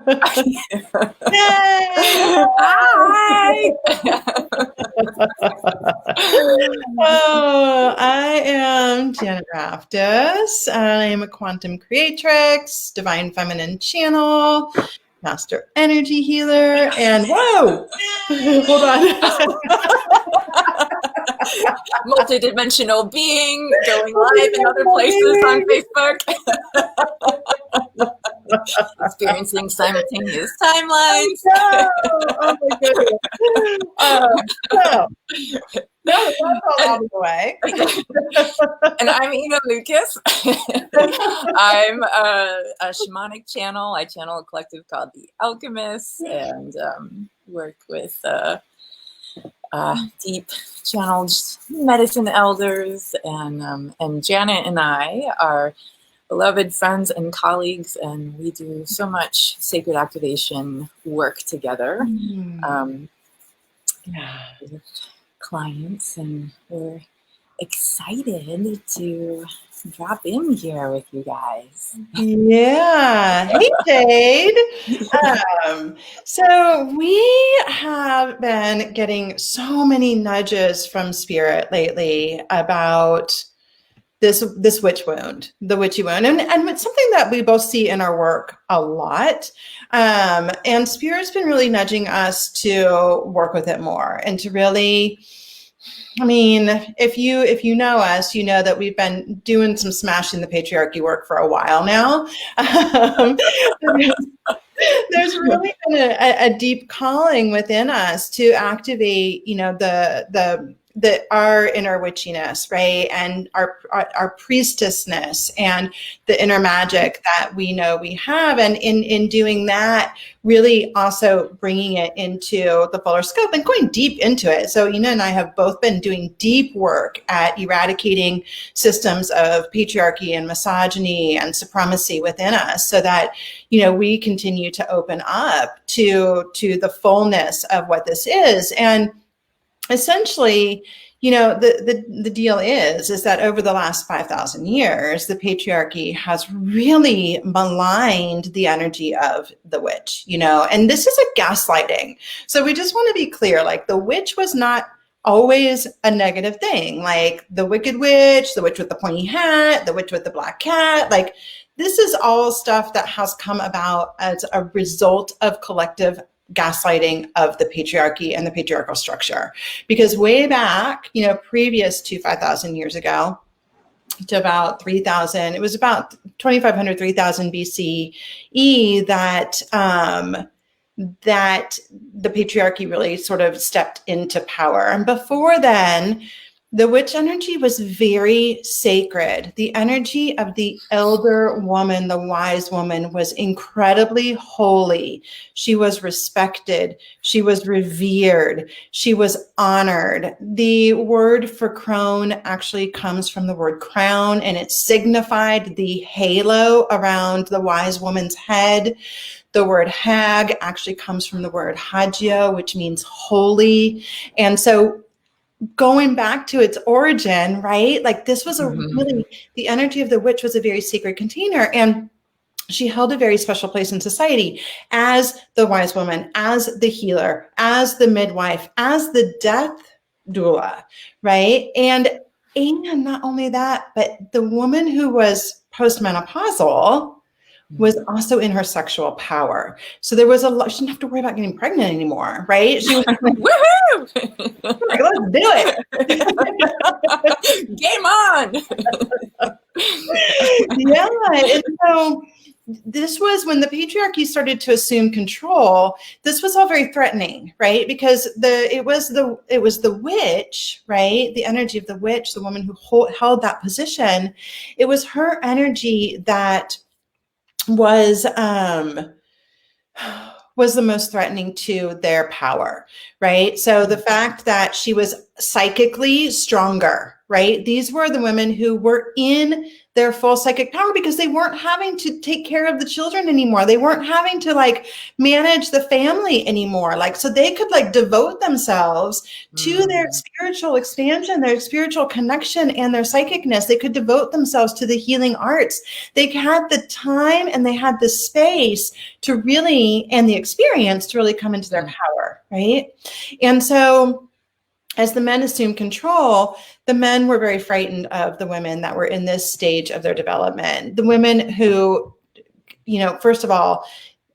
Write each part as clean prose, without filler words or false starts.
Hi. Oh, I am Janet Raftis. I am a quantum creatrix, divine feminine channel, master energy healer, and whoa, hold on. Multidimensional being going live in other places on Facebook. Experiencing simultaneous timelines. Oh my goodness. No, that's all out of the way. And I'm Ina Lucas. I'm a shamanic channel. I channel a collective called The Alchemists and work with deep channeled medicine elders. And Janet and I are beloved friends and colleagues, and we do so much sacred activation work together. With clients, and we're excited to drop in here with you guys. Yeah. Hey, Jade. So we have been getting so many nudges from Spirit lately about this witch wound, the witchy wound. And it's something that we both see in our work a lot. And Spirit's been really nudging us to work with it more and to really, I mean, if you know us, you know that we've been doing some smashing the patriarchy work for a while now. There's really been a deep calling within us to activate, our inner witchiness, right? And our priestessness and the inner magic that we know we have. And in doing that, really also bringing it into the fuller scope and going deep into it. So Ina and I have both been doing deep work at eradicating systems of patriarchy and misogyny and supremacy within us so that, we continue to open up to the fullness of what this is. And essentially, the deal is that over the last 5,000 years, the patriarchy has really maligned the energy of the witch, and this is a gaslighting. So we just want to be clear, like the witch was not always a negative thing, like the wicked witch, the witch with the pointy hat, the witch with the black cat, like this is all stuff that has come about as a result of collective gaslighting of the patriarchy and the patriarchal structure. Because way back, previous to 5,000 years ago, to about 3,000, it was about 2,500, 3,000 BCE that the patriarchy really sort of stepped into power. And before then, the witch energy was very sacred. The energy of the elder woman, the wise woman, was incredibly holy. She was respected. She was revered. She was honored. The word for crone actually comes from the word crown, and it signified the halo around the wise woman's head. The word hag actually comes from the word hagio, which means holy. And so going back to its origin, right? Like this was really, the energy of the witch was a very sacred container, and she held a very special place in society as the wise woman, as the healer, as the midwife, as the death doula, right? And not only that, but the woman who was postmenopausal was also in her sexual power. So there was a lot, she didn't have to worry about getting pregnant anymore, right? She was like, woohoo! Like, let's do it. Game on! Yeah. And so this was when the patriarchy started to assume control. This was all very threatening, right? Because it was the witch, right? The energy of the witch, the woman who held that position. It was her energy that was the most threatening to their power, right? So the fact that she was psychically stronger, right? These were the women who were in their full psychic power because they weren't having to take care of the children anymore. They weren't having to like manage the family anymore. Like, so they could like devote themselves to their spiritual expansion, their spiritual connection, and their psychicness. They could devote themselves to the healing arts. They had the time and they had the space to really, and the experience to really come into their power, right? And so as the men assumed control, the men were very frightened of the women that were in this stage of their development. The women who, you know, first of all,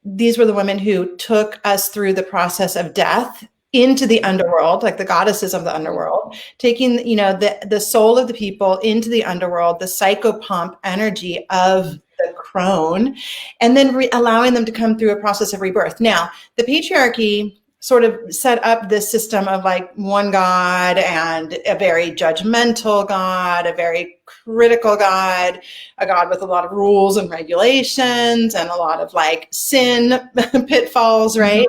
these were the women who took us through the process of death into the underworld, like the goddesses of the underworld, taking, you know, the soul of the people into the underworld, the psychopomp energy of the crone, and then allowing them to come through a process of rebirth. Now, the patriarchy sort of set up this system of like one God and a very judgmental God, a very critical God, a God with a lot of rules and regulations and a lot of like sin pitfalls, right?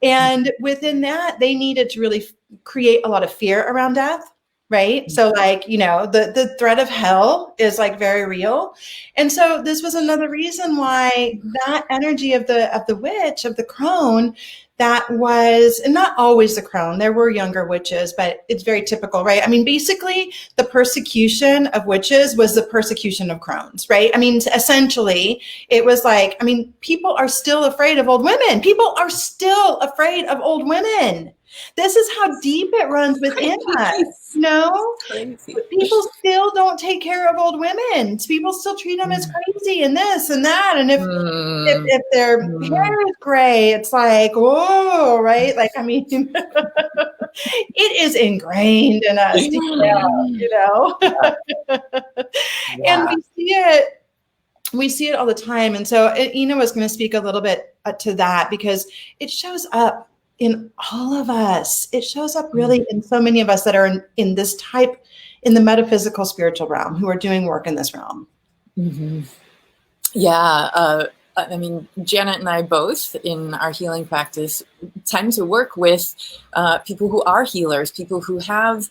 And within that, they needed to really create a lot of fear around death, right? So like, you know, the threat of hell is like very real. And so this was another reason why that energy of the witch, of the crone, that was, and not always the crone, there were younger witches, but it's very typical, right? I mean, basically the persecution of witches was the persecution of crones, right? I mean, essentially it was like, I mean, people are still afraid of old women. People are still afraid of old women. This is how deep it runs within us, you know? People still don't take care of old women. People still treat them as crazy and this and that. And if their hair is gray, it's like, whoa, right? Like, I mean, it is ingrained in us, you know? And we see it all the time. And so Ina was going to speak a little bit to that because it shows up in all of us. It shows up really in so many of us that are in this type, in the metaphysical spiritual realm, who are doing work in this realm. Yeah. I mean, Janet and I both in our healing practice tend to work with people who are healers, people who have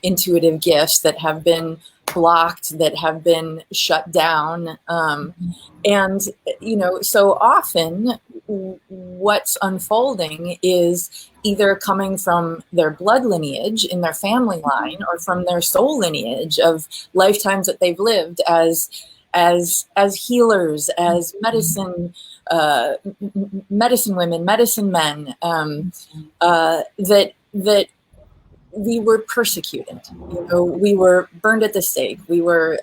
intuitive gifts that have been blocked, that have been shut down. And, you know, so often what's unfolding is either coming from their blood lineage in their family line or from their soul lineage of lifetimes that they've lived as healers, as medicine women, medicine men, that we were persecuted. You know, we were burned at the stake. We were,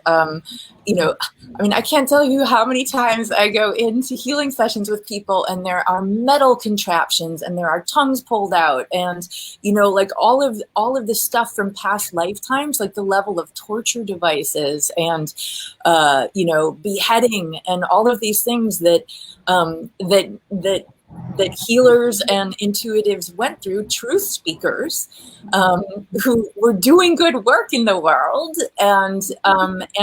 you know, I mean, I can't tell you how many times I go into healing sessions with people and there are metal contraptions and there are tongues pulled out and, you know, like all of the stuff from past lifetimes, like the level of torture devices and, you know, beheading and all of these things that healers and intuitives went through, truth speakers, who were doing good work in the world and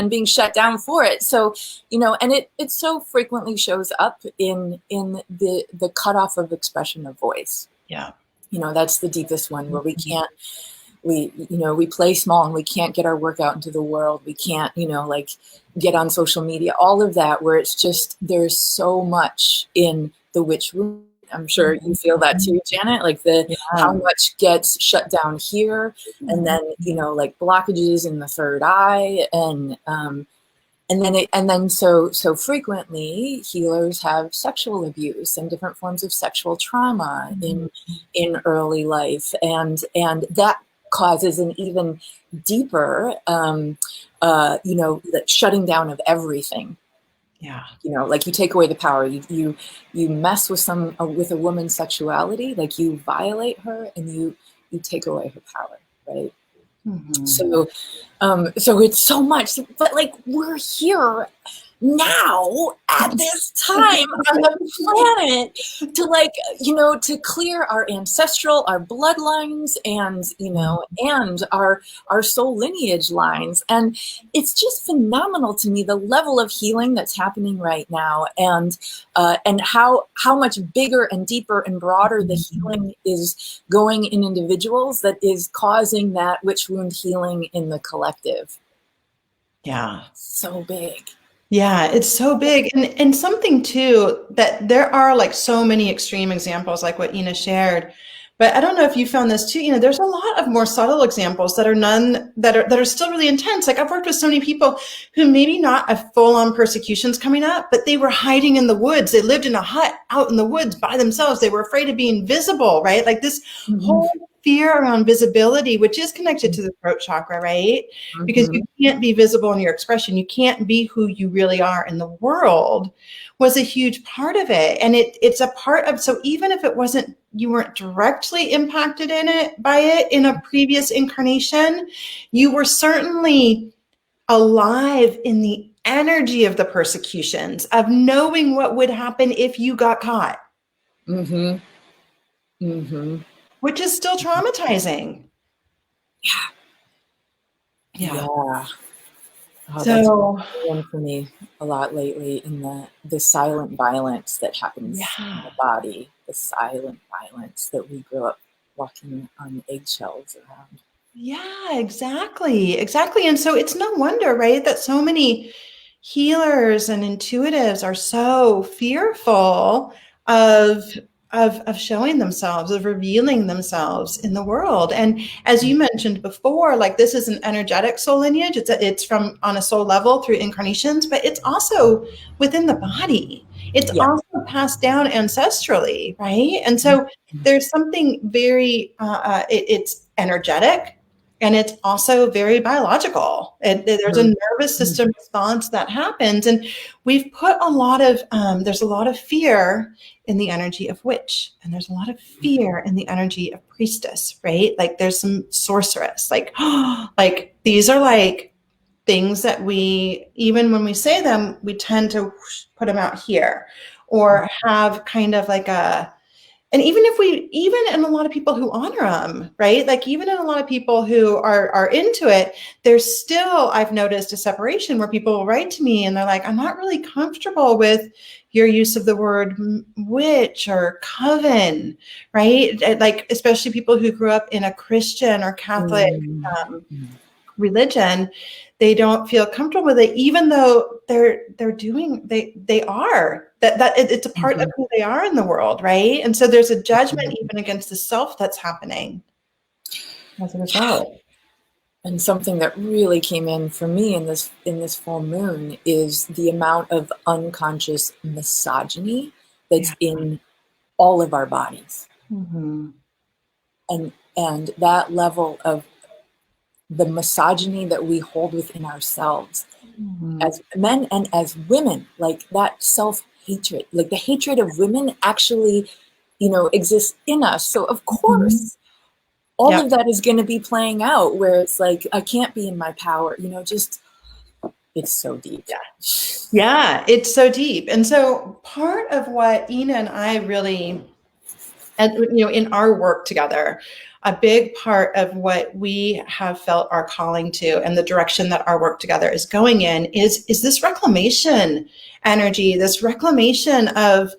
being shut down for it. So, you know, and it so frequently shows up in the cutoff of expression of voice. Yeah. You know, that's the deepest one where we play small and we can't get our work out into the world. We can't, you know, like get on social media, all of that, where it's just, there's so much in the witch room. I'm sure you feel that too, Janet, like how much gets shut down here and then, you know, like blockages in the third eye and then so frequently healers have sexual abuse and different forms of sexual trauma in early life and that causes an even deeper you know, the shutting down of everything. Yeah. You know, like you take away the power, you mess with with a woman's sexuality, like you violate her and you take away her power, right? So it's so much, but like we're here now at this time on the planet to, like, you know, to clear our ancestral, our bloodlines and, you know, and our soul lineage lines. And it's just phenomenal to me, the level of healing that's happening right now and how much bigger and deeper and broader the healing is going in individuals that is causing that witch wound healing in the collective. Yeah. So big. Yeah, it's so big. And something too, that there are like so many extreme examples like what Ina shared. But I don't know if you found this too, there's a lot of more subtle examples that are that are still really intense. Like I've worked with so many people who maybe not a full-on persecutions coming up, but they were hiding in the woods. They lived in a hut out in the woods by themselves. They were afraid of being visible, right? Like this Mm-hmm. whole fear around visibility, which is connected to the throat chakra, right? Because Mm-hmm. you can't be visible in your expression. You can't be who you really are in the world, was a huge part of it. And it's a part of, so even if it wasn't, you weren't directly impacted by it in a previous incarnation, you were certainly alive in the energy of the persecutions, of knowing what would happen if you got caught, Mm-hmm. Mm-hmm. which is still traumatizing. Yeah. Yeah. Oh, that's been So, one for me a lot lately in the silent violence that happens in yeah. the body, the silent violence that we grow up walking on eggshells around. Yeah, exactly. Exactly. And so it's no wonder, right, that so many healers and intuitives are so fearful of of showing themselves, of revealing themselves in the world. And as you mentioned before, like this is an energetic soul lineage. It's from on a soul level through incarnations, but it's also within the body. It's Yeah. also passed down ancestrally, right? And so there's something very it's energetic, and it's also very biological. There's a nervous Mhm. system response that happens, and we've put a lot of there's a lot of fear in the energy of witch, and there's a lot of fear in the energy of priestess, right? Like there's some sorceress, like like these are like things that we, even when we say them, we tend to put them out here, or have kind of like a, and even if we, even in a lot of people who honor them, right? Like even in a lot of people who are into it, there's still, I've noticed a separation where people will write to me and they're like, I'm not really comfortable with your use of the word witch or coven, right? Like, especially people who grew up in a Christian or Catholic um, religion, they don't feel comfortable with it, even though they're doing, they are it's a part of Mhm. who they are in the world, right? And so there's a judgment even against the self that's happening as a result. And something that really came in for me in this full moon is the amount of unconscious misogyny that's Yeah. in all of our bodies. Mm-hmm. And that level of the misogyny that we hold within ourselves Mm-hmm. as men and as women, like that self-hatred, like the hatred of women actually, exists in us. So of Mm-hmm. course, all Yeah. of that is going to be playing out where it's like, I can't be in my power, just, it's so deep. Yeah. Yeah, it's so deep. And so part of what Ina and I really, and in our work together, a big part of what we have felt our calling to, and the direction that our work together is going in, is this reclamation energy, this reclamation of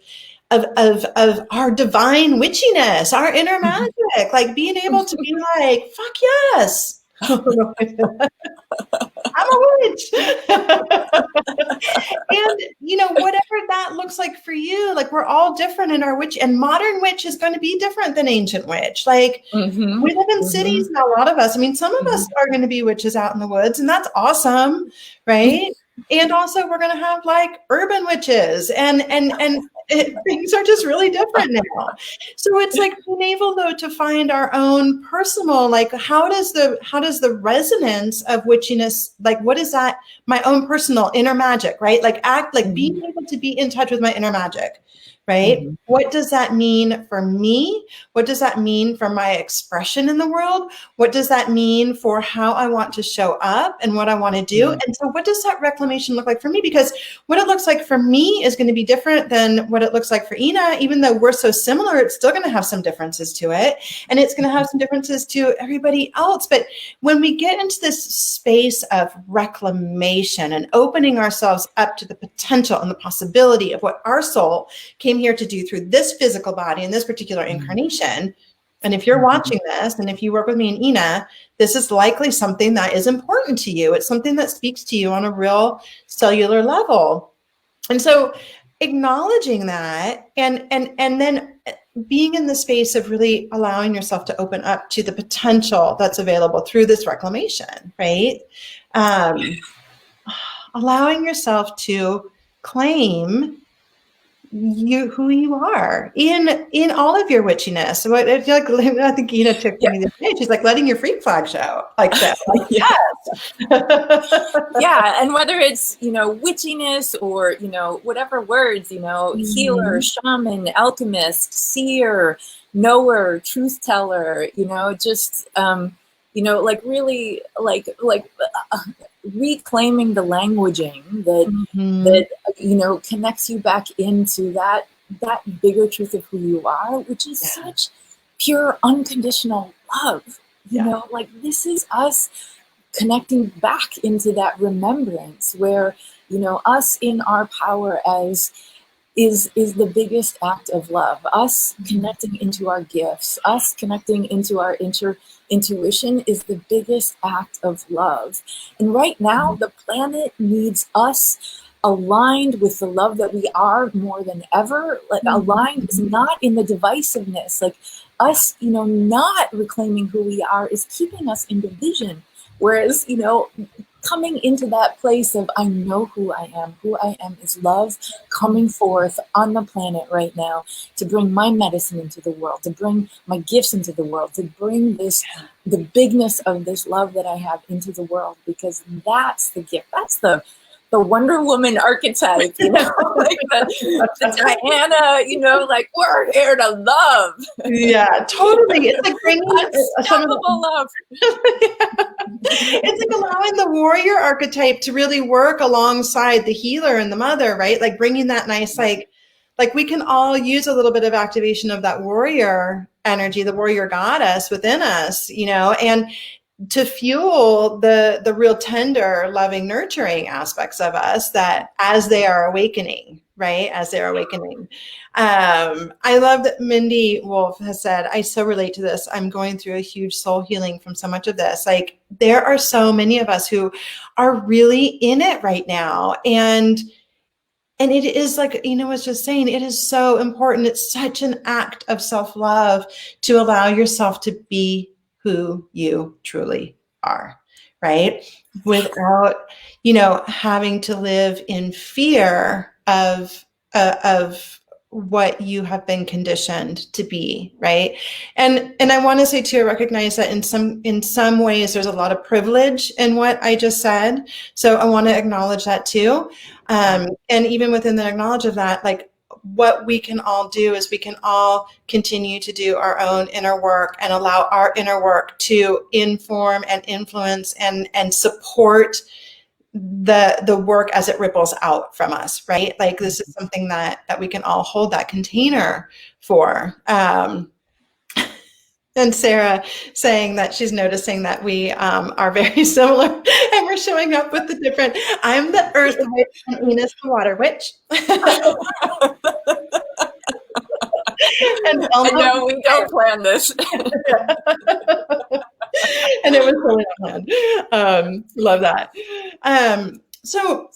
our divine witchiness, our inner magic, like being able to be like, fuck yes. I'm a witch. And whatever that looks like for you, like we're all different in our witch, and modern witch is going to be different than ancient witch. Like Mm-hmm. we live in Mm-hmm. cities now, a lot of us. I mean, some of us are going to be witches out in the woods, and that's awesome, right? And also we're going to have like urban witches, things are just really different now. So it's like being able though to find our own personal, like how does the resonance of witchiness, like what is that, my own personal inner magic, right? Like act like Mm-hmm. being able to be in touch with my inner magic, right? Mm-hmm. What does that mean for me? What does that mean for my expression in the world? What does that mean for how I want to show up and what I want to do? And so what does that reclamation look like for me? Because what it looks like for me is going to be different than what it looks like for Ina. Even though we're so similar, it's still going to have some differences to it. And it's going to have some differences to everybody else. But when we get into this space of reclamation and opening ourselves up to the potential and the possibility of what our soul came here to do through this physical body in this particular incarnation, And if you're watching this, and if you work with me and Ina, this is likely something that is important to you. It's something that speaks to you on a real cellular level. And so acknowledging that and then being in the space of really allowing yourself to open up to the potential that's available through this reclamation, right? Allowing yourself to claim who you are in all of your witchiness. So I feel like I think Ina took me the other day. She's like letting your freak flag show, like that. Like, yes. Yeah, and whether it's witchiness or whatever words healer, shaman, alchemist, seer, knower, truth teller, just like really like reclaiming the languaging that connects you back into that bigger truth of who you are, which is such pure unconditional love. Like this is us connecting back into that remembrance where us in our power as is the biggest act of love, us connecting into our gifts, us connecting into our intuition is the biggest act of love. And right now the planet needs us aligned with the love that we are more than ever. Like aligned is not in the divisiveness, like us not reclaiming who we are is keeping us in division, whereas coming into that place of I know who I am is love coming forth on the planet right now to bring my medicine into the world, to bring my gifts into the world, to bring the bigness of this love that I have into the world, because that's the gift. That's the Wonder Woman archetype, like the Diana, like we're here to love. Yeah, totally. It's like bringing unstoppable love. It's like allowing the warrior archetype to really work alongside the healer and the mother, right? Like bringing that nice, like we can all use a little bit of activation of that warrior energy, the warrior goddess within us, and to fuel the real tender, loving, nurturing aspects of us that as they are awakening, right? As they're awakening. I love that Mindy Wolf has said, I so relate to this. I'm going through a huge soul healing from so much of this. Like there are so many of us who are really in it right now. And it is like Ina was just saying, it is so important. It's such an act of self-love to allow yourself to be who you truly are, right? Without, having to live in fear of what you have been conditioned to be, right? And I want to say too, I recognize that in some ways there's a lot of privilege in what I just said. So I want to acknowledge that too. And even within the acknowledge of that, like what we can all do is we can all continue to do our own inner work and allow our inner work to inform and influence and support the work as it ripples out from us, right? Like this is something that we can all hold that container for. And Sarah saying that she's noticing that we are very similar and we're showing up with the different, I'm the earth witch and Ina's the water witch. And I know we don't plan this. And it was totally planned. Love that. So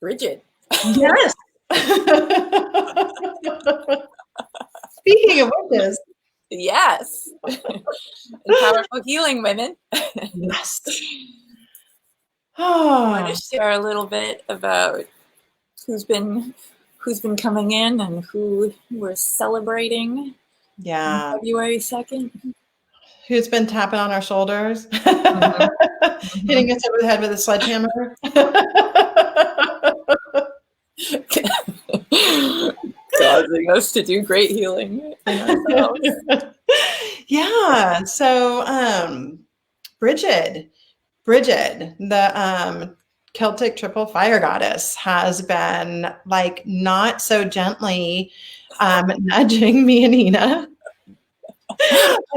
Bridget. Yes. Speaking of witches. Yes. And powerful healing women. Yes. Want to share a little bit about who's been coming in and who we're celebrating on February 2nd? Who's been tapping on our shoulders? Hitting us over the head with a sledgehammer? Causing us to do great healing in ourselves. Yeah. So Brigid, the Celtic triple fire goddess, has been like not so gently nudging me and Ina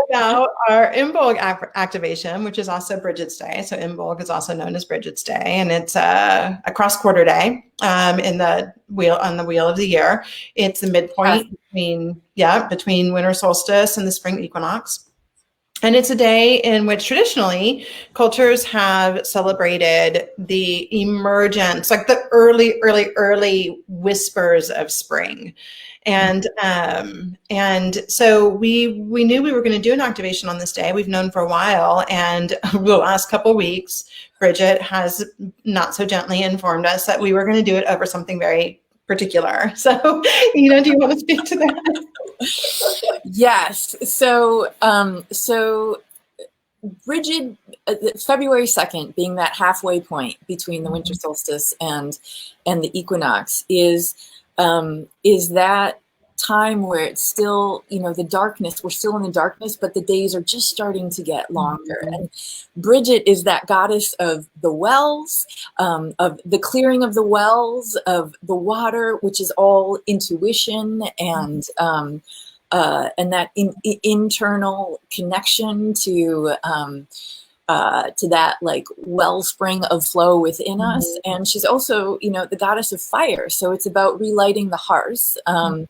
about our Imbolg activation, which is also Bridget's Day. So Imbolg is also known as Bridget's Day, and it's a cross-quarter day in the wheel on the wheel of the year. It's the midpoint between winter solstice and the spring equinox. And it's a day in which traditionally cultures have celebrated the emergence, like the early whispers of spring. And so we knew we were going to do an activation on this day. We've known for a while, and over the last couple of weeks, Bridget has not so gently informed us that we were going to do it over something very particular. So, do you want to speak to that? Yes. So Brigid, February 2nd, being that halfway point between the winter solstice and the equinox, is that time where it's still, the darkness, we're still in the darkness, but the days are just starting to get longer. And Bridget is that goddess of the wells, of the clearing of the wells, of the water, which is all intuition and that internal connection to that like wellspring of flow within us. And she's also, the goddess of fire. So it's about relighting the hearth, in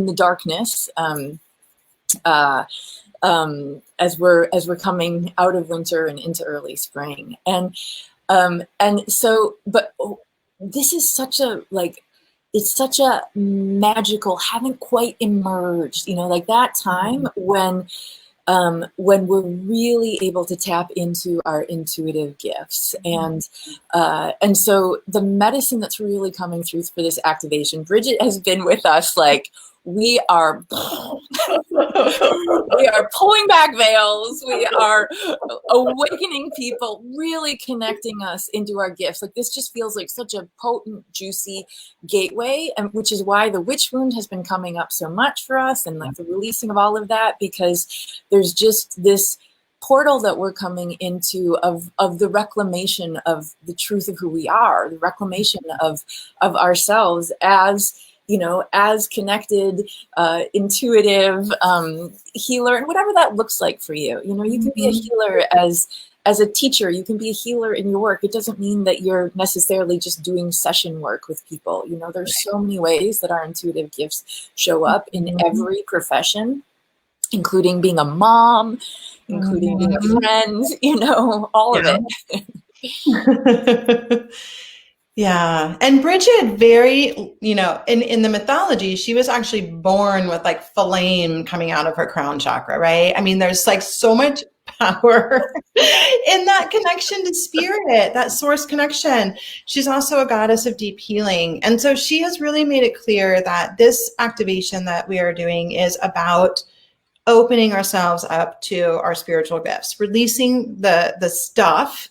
the darkness, as we're coming out of winter and into early spring. And so, but this is such a, it's such a magical, haven't quite emerged, like that time when we're really able to tap into our intuitive gifts. And so the medicine that's really coming through for this activation, Bridget has been with us, we are pulling back veils. We are awakening people, really connecting us into our gifts. This just feels like such a potent, juicy gateway, and which is why the witch wound has been coming up so much for us, and the releasing of all of that, because there's just this portal that we're coming into of the reclamation of the truth of who we are, the reclamation of ourselves as, as connected, intuitive, healer, and whatever that looks like for you. You can be a healer as a teacher. You can be a healer in your work. It doesn't mean that you're necessarily just doing session work with people. There's so many ways that our intuitive gifts show up in every profession, including being a mom, including being a friend, all of it. Yeah. And Bridget, very, in the mythology, she was actually born with flame coming out of her crown chakra, right? I mean, there's so much power in that connection to spirit, that source connection. She's also a goddess of deep healing. And so she has really made it clear that this activation that we are doing is about opening ourselves up to our spiritual gifts, releasing the stuff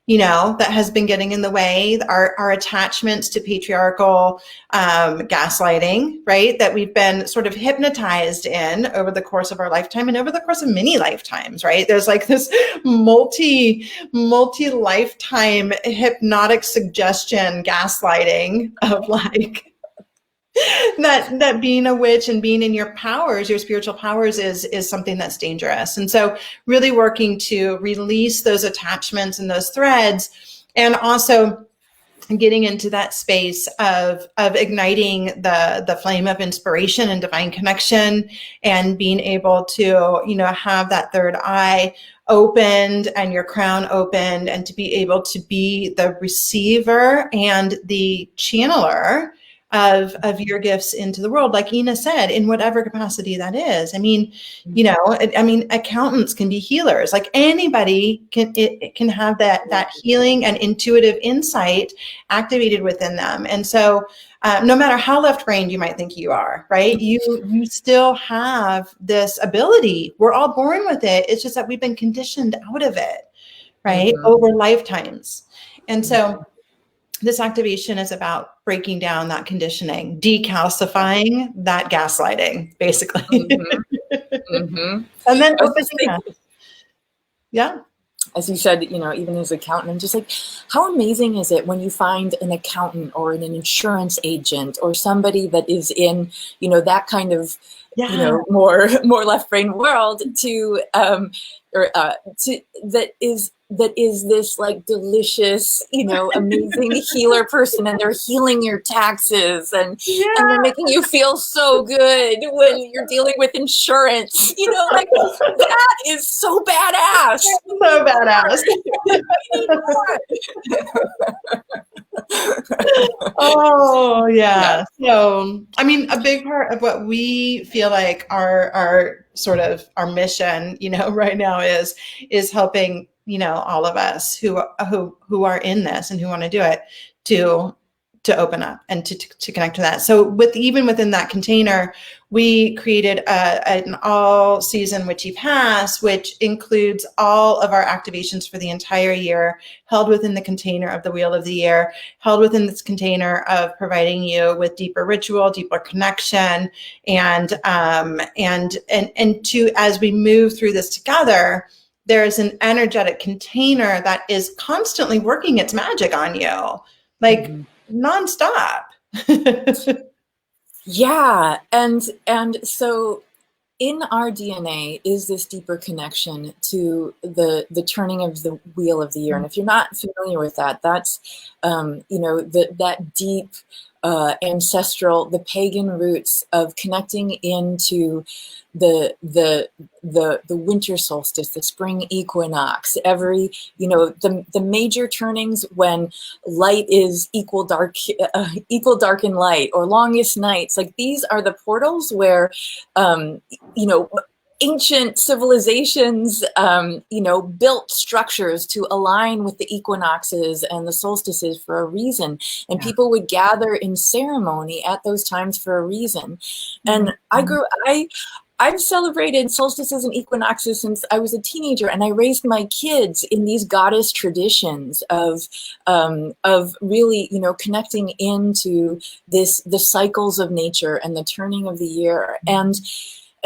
that has been getting in the way, our attachments to patriarchal gaslighting, right? That we've been sort of hypnotized in over the course of our lifetime and over the course of many lifetimes, right? There's this multi-lifetime hypnotic suggestion gaslighting of that being a witch and being in your powers, your spiritual powers is something that's dangerous. And so really working to release those attachments and those threads, and also getting into that space of igniting the flame of inspiration and divine connection, and being able to, have that third eye opened and your crown opened, and to be able to be the receiver and the channeler of your gifts into the world, like Ina said, in whatever capacity that is. I mean, accountants can be healers. Anybody can have that healing and intuitive insight activated within them. And so no matter how left-brained you might think you are, right? You still have this ability. We're all born with it. It's just that we've been conditioned out of it, right? Over lifetimes. And so this activation is about breaking down that conditioning, decalcifying that gaslighting, basically. And then opening up. Yeah. as you said, even as an accountant, I'm just like, how amazing is it when you find an accountant or an insurance agent or somebody that is in, that kind of, Yeah. more left brain world that is this like delicious, amazing healer person, and they're healing your taxes and they're Yeah. making you feel so good when you're dealing with insurance, like that is so badass. So badass. We need more. Oh Yeah. yeah. So, I mean, a big part of what we feel like our sort of our mission, right now is helping, all of us who are in this and who want to do it to open up and to connect to that. So even within that container, we created an all season witchy pass, which includes all of our activations for the entire year, held within the container of the wheel of the year, held within this container of providing you with deeper ritual, deeper connection, and to, as we move through this together, there's an energetic container that is constantly working its magic on you, like nonstop. Yeah. And so in our DNA is this deeper connection to the turning of the wheel of the year. And if you're not familiar with that, that's that deep ancestral, the pagan roots of connecting into the winter solstice, the spring equinox, every the major turnings when light is equal dark in light, or longest nights. Like these are the portals where ancient civilizations, built structures to align with the equinoxes and the solstices for a reason. And people would gather in ceremony at those times for a reason. And I've celebrated solstices and equinoxes since I was a teenager, and I raised my kids in these goddess traditions of really, connecting into the cycles of nature and the turning of the year. And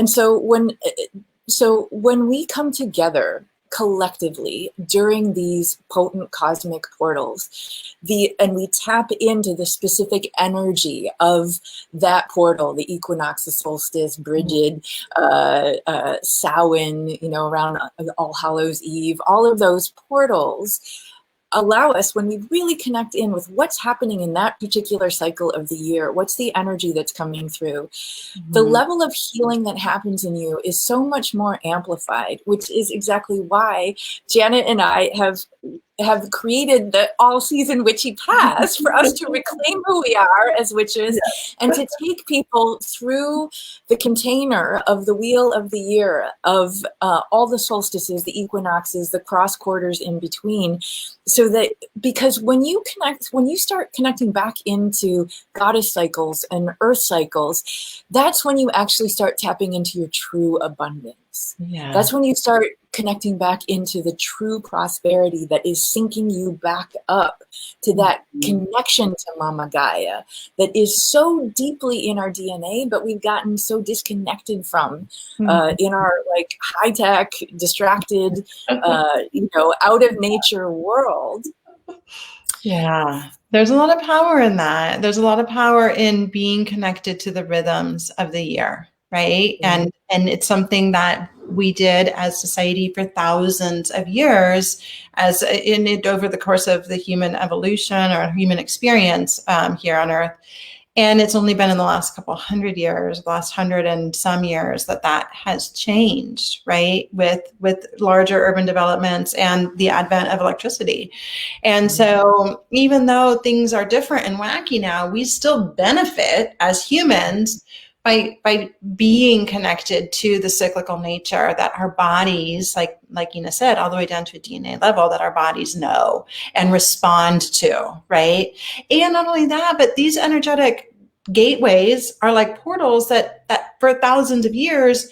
so when we come together collectively during these potent cosmic portals, and we tap into the specific energy of that portal, the equinox, the solstice, Brigid, Samhain, around All Hallows Eve, all of those portals allow us, when we really connect in with what's happening in that particular cycle of the year, what's the energy that's coming through, the level of healing that happens in you is so much more amplified, which is exactly why Janet and I have created the all-season witchy pass for us to reclaim who we are as witches, and to take people through the container of the wheel of the year, of all the solstices, the equinoxes, the cross quarters in between, so that, because when you start connecting back into goddess cycles and earth cycles, that's when you actually start tapping into your true abundance. Yeah. That's when you start connecting back into the true prosperity that is syncing you back up to that connection to Mama Gaia that is so deeply in our DNA, but we've gotten so disconnected from in our like high-tech, distracted, out of nature world. Yeah, there's a lot of power in that. There's a lot of power in being connected to the rhythms of the year, right? And it's something that we did as society for thousands of years, as in it over the course of the human evolution or human experience here on Earth. And it's only been in the last couple hundred years, the last 100 and some years, that has changed, right? With larger urban developments and the advent of electricity. And so even though things are different and wacky now, we still benefit as humans by being connected to the cyclical nature that our bodies, like Ina said, all the way down to a DNA level, that our bodies know and respond to, right? And not only that, but these energetic gateways are like portals that for thousands of years,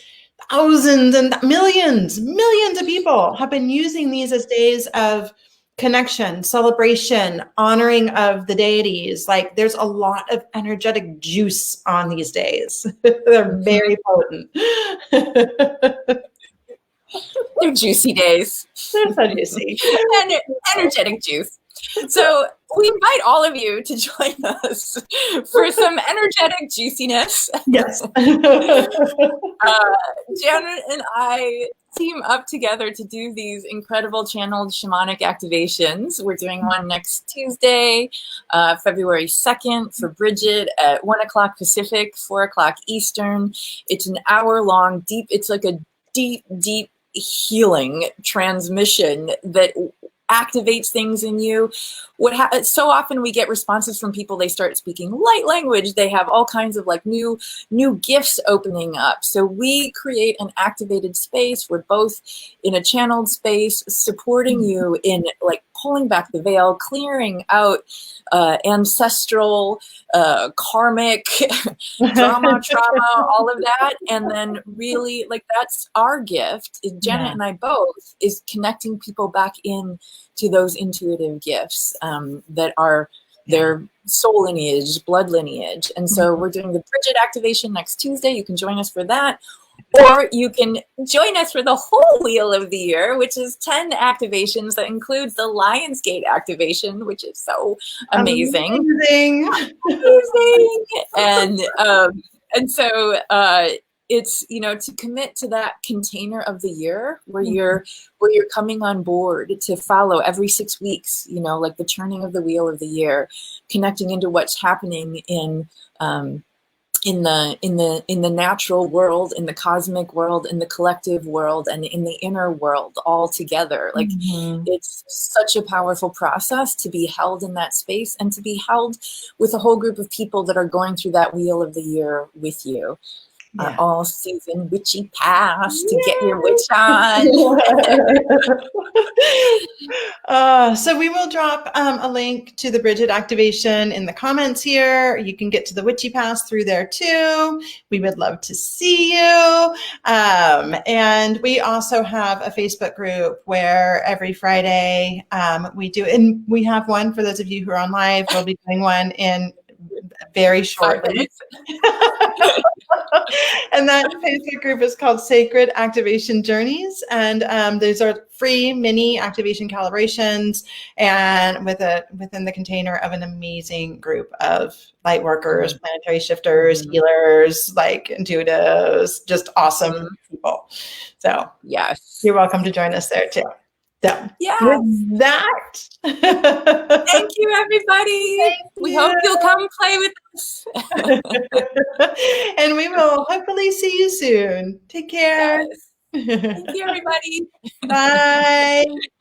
thousands and millions of people have been using these as days of connection, celebration, honoring of the deities. Like there's a lot of energetic juice on these days. They're very potent. They're juicy days. They're so juicy. Energetic juice. So we invite all of you to join us for some energetic juiciness. Yes. Janet and I team up together to do these incredible channeled shamanic activations. We're doing one next Tuesday, February 2nd for Bridget at 1 o'clock Pacific, 4 o'clock Eastern. It's an hour-long deep, it's like a deep healing transmission that activates things in you. So often we get responses from people, they start speaking light language, they have all kinds of like new gifts opening up. So we create an activated space. We're both in a channeled space, supporting you in like pulling back the veil, clearing out ancestral, karmic, trauma, all of that. And then really like that's our gift. Janet and I both is connecting people back in to those intuitive gifts that are their soul lineage, blood lineage. And so we're doing the Brigid Activation next Tuesday. You can join us for that. Or you can join us for the whole Wheel of the Year, which is 10 activations that includes the Lionsgate activation, which is so amazing. Amazing. And so it's, you know, to commit to that container of the year where you're coming on board to follow every 6 weeks, you know, like the turning of the wheel of the year, connecting into what's happening in the natural world, in the cosmic world, in the collective world, and in the inner world all together. Like it's such a powerful process to be held in that space and to be held with a whole group of people that are going through that wheel of the year with you. All season witchy pass to get your witch on. So we will drop a link to the Brigid Activation in the comments here. You can get to the witchy pass through there too. We would love to see you. And we also have a Facebook group where every Friday we do, and we have one for those of you who are on live. We'll be doing one in very shortly. And that Facebook group is called Sacred Activation Journeys. And those are free mini activation calibrations and within the container of an amazing group of light workers, planetary shifters, healers, like intuitives, just awesome people. So yes, you're welcome to join us there too. So with that, thank you, everybody. We hope you'll come play with us. And we will hopefully see you soon. Take care. Yes. Thank you, everybody. Bye.